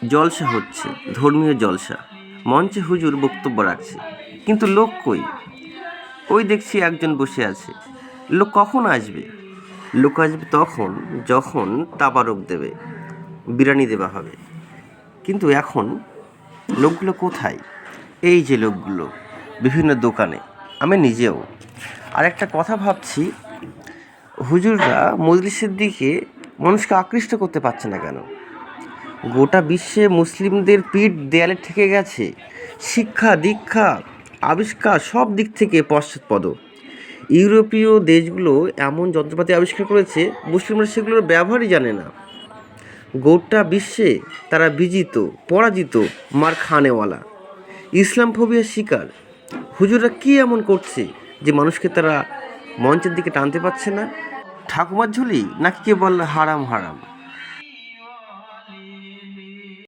জলসা হচ্ছে, ধর্মীয় জলসা। মঞ্চে হুজুর বক্তব্য রাখছে, কিন্তু লোক কই? ওই দেখছি একজন বসে আছে। লোক কখন আসবে? লোক আসবে তখন যখন তাবারক দেবে, বিরিয়ানি দেওয়া হবে। কিন্তু এখন লোকগুলো কোথায়? এই যে লোকগুলো বিভিন্ন দোকানে, আমি নিজেও। আর একটা কথা ভাবছি, হুজুররা মজলিসের দিকে মানুষকে আকৃষ্ট করতে পারছে না কেন? গোটা বিশ্বে মুসলিমদের পিঠ দেয়ালে ঠেকে গেছে। শিক্ষা, দীক্ষা, আবিষ্কার সব দিক থেকে পশ্চাৎপদ। ইউরোপীয় দেশগুলো এমন যন্ত্রপাতি আবিষ্কার করেছে, মুসলিমরা সেগুলোর ব্যবহারই জানে না। গোটা বিশ্বে তারা বিজিত, পরাজিত, মার খানেওয়ালা, ইসলাম ফোবিয়ার শিকার। হুজুররা কী এমন করছে যে মানুষকে তারা মঞ্চের দিকে টানতে পারছে না? ঠাকুমার ঝুলি নাকি কেবল হারাম হারাম?